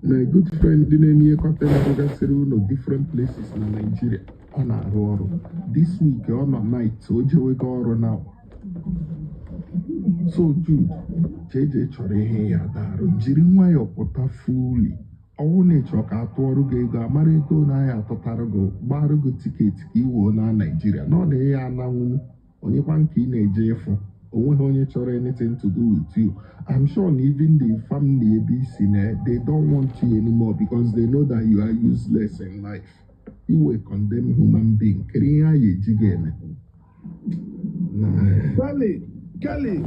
My good friend Dinemi Kwapena different places in Nigeria. This week on night, so we go now. So Jude, JJ Chorehe Yadaro, Jirinwa Yopota fully. All nature Katuaruga, Amerigo Naya Totarago, Barugo ticket, Iwo na Nigeria. No, they are now only one key Nigeria. Only anything to do with you. I'm sure even the family they don't want you anymore because they know that you are useless in life. You will condemn human being. Kelly,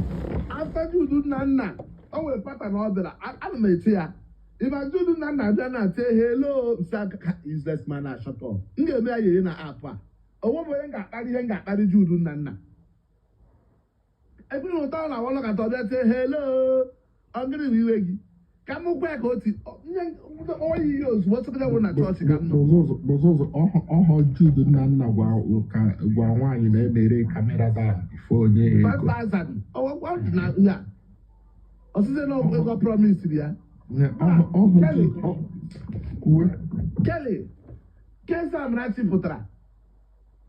after you do nana, I will pattern order. I'm a tear. If I do nana, then I say hello, useless man. I shut up. You may in a apa. A woman got that you do nana. Every time I want to go to say hello, I'm going to be ready. Come back, all years. What's the one I thought you can know? Oh, Jude Nana, why you made a camera down before you 5,000. Oh, what now? Yeah. I said, no, we got promise here. Kelly, I'm not Putra.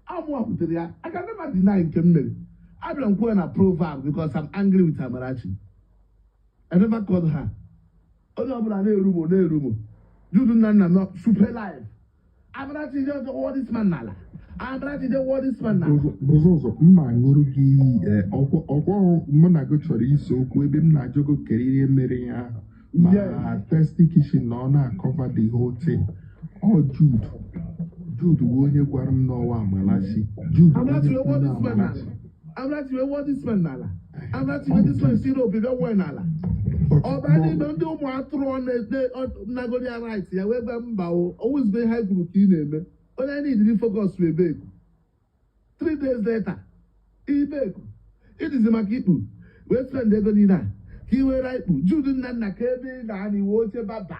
I'm one with the I can never deny Kimberly. I don't go and approve her because I'm angry with Amarachi. I never called her. Oh, no, but I know room. You do not super life. Amarachi just what this man nala. Amarachi just what this man nala. Bozozo, Mangurugi, Monago Chori, so Quibim Najogo Kerry Maria. My testy kitchen nona covered the whole thing. Oh, Jude, won't you go and know Malachi? Jude, I'm not sure what this man nala. I'm not even what this man nala. I'm not even this man zero bigger one nala. Oh, but I don't do more throw on the Nagoya rights. Yeah, where Bambao always be high group in him. All I need to focus with big. 3 days later, it is a makipu. West End Degonina. He will write Juden Nana Kevin and he was a baba.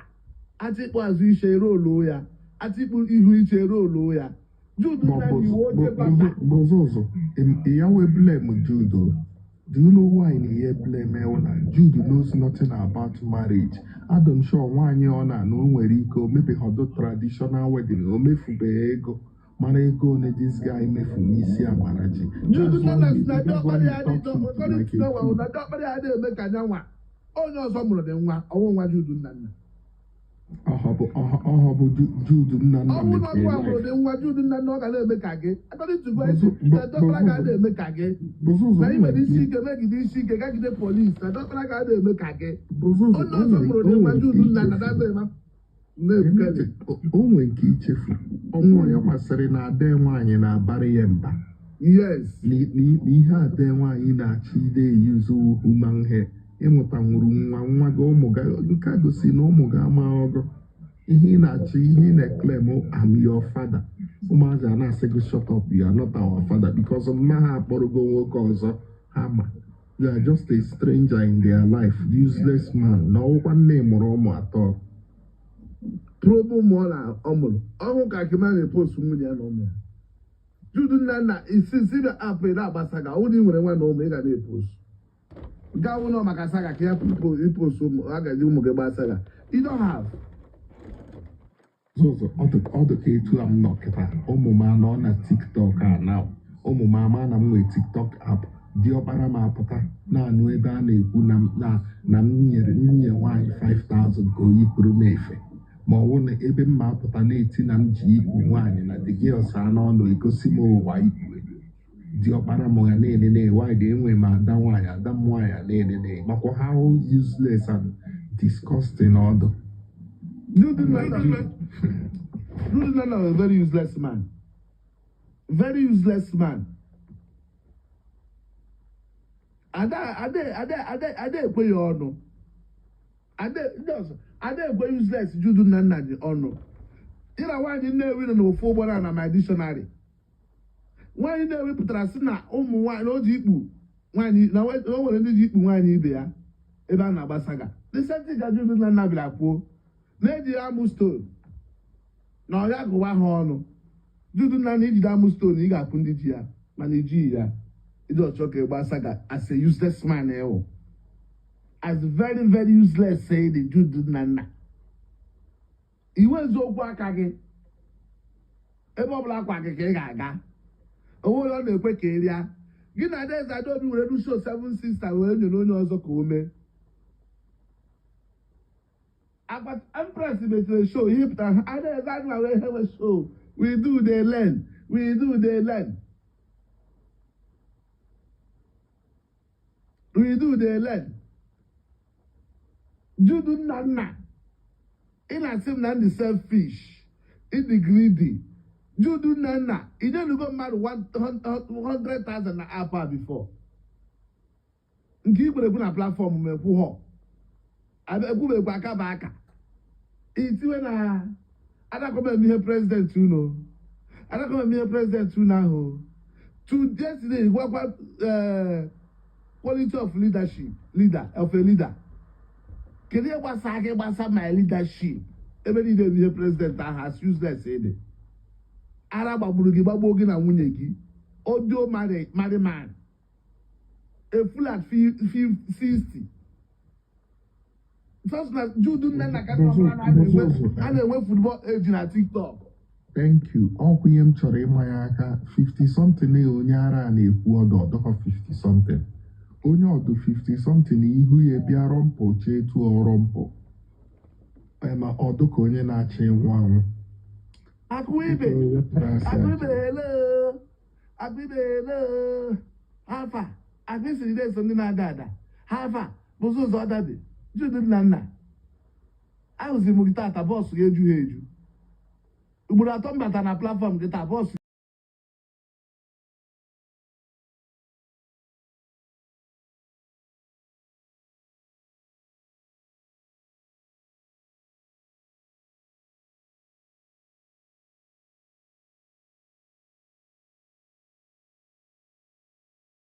I think was we share lawyer. I think we share lawyer. Bozozo, Yahweh blame Judo. Do you know why in here blame Eona? Judo knows nothing about marriage. Adam sure one year on and no where he go, maybe how traditional wedding or maybe ego. Marego, this guy may for me see a marriage. Judo nobody had it. Nobody had to make a young one. Oh, no, some of them. I won't want you to do none. Jude Nana. I would not want to what you do not know I make again. I got it to go. I don't like I make again. Maybe this she can make this she can get the police. I don't like I make again. Oh, no, some of them want you to do none. That's Onwe nke ichefu ọnwụ ya masịrị na ade nwaanyị na-abarị ya mba. Yes. N'ihe ade nwaanyị na-achị ide eyuzu human hair ịmụta nwụrụ nwa gị ụmụ gị nke gosi na ụmụ gị ama ọgọ ihe na-achị ihe na-eklem I'm your father. Ụmụazị a na-asị gị shut up, you are not our father because mma ha akpọrọgo nwoke ọzọ ha ma. You are just a stranger in their life, useless man. Na ọkwa nne mụrụ ụmụ atọ. Promo Mola Omul. Omo Kakimani post Munia no more. Judu Nana is sincere up in Abasaga, only when one no mega de post. Gawuno Makasaga, care people, you post Agajumogabasaga. You don't have. So, other K2 I'm not Omo man on a TikTok now. Omo mama na mwe TikTok app. Dio Parama Pata, na Nueda Nebunam na near wine 5,000 go Yipuru Mefe. Ma ọ na ebe mma apụta na-eti na m ji ikwu nwaanyị na the girls n'ọnụ egosi m ụwa ikwe dị ọkpara m ya na-enene wide enwe ma ada nwaanyị ada m nwaanyị na-enene makwa how useless and disgusting ọdụ. Jude Nana was a very useless man. Very useless man. Ade ekwe ya ọnụ. I didn't go useless Judu Nana the honor. You know why you never read no full one on my dictionary. Why you never put a sinner one no jipu. When you know what no jipu one you there. Evan Abasaga. The same thing that Judu Nana Blackpool. Lady Amusto. Now ya go one honor. Judu Nana need Amusto, you got Pundigia, Manigia. It was talking about Saga as a useless man. As very, very useless, say the Jude Nana. iwe eziokwu aka gị ebe ọ bụla akwa gị ka ị ga-aga onwe ọ na-ekwe ka erịa gị na Adaeze Adaobi were rusho 7 Sisters wee nyere onye ọzọ ka o mee agba Empress metere show hipụtara Adaeze Adaobi wee hewe show we do they learn Judu nna ị na-asị m na ndị selfish ịdị greedy Judu nna ị nyenugo mmadụ 100,000 na app a before nke i kwere ekwu na platform m ekwu họ ekwubekwa aka bụ aka itiwe na adakọbem ihe president unu ahụ to yesterday gwakwa quality of leader kedu ihe gbasa gị gbasa my leadership ebe niile ihe president ahụ as useless ede ara gbagburu gị gbagbuo gị na nwunye gị odio marry man a fool at 60 first na Judu nna ka a na-enwe football age na TikTok. Thank you. Ọkwa ihe m chọrọ ịma ya aka 50 something onye ara na-ekwu ọdọkọ 50 something onye ọdụ 50 something ihu ya bịa rọmpụ chee tụọ rọmpụ ma ọdụ ka onye na-achị ịnwụ anwụ Akụibe hello hafa akụisiri na-eso ndị na-ada ada hafa bụzi ụzọ ọdabi Judu nna ahụzi m gị tata bọọsụ ga-eju ha eju ugboro atọ m bata na platfọm gị taa bọọsụ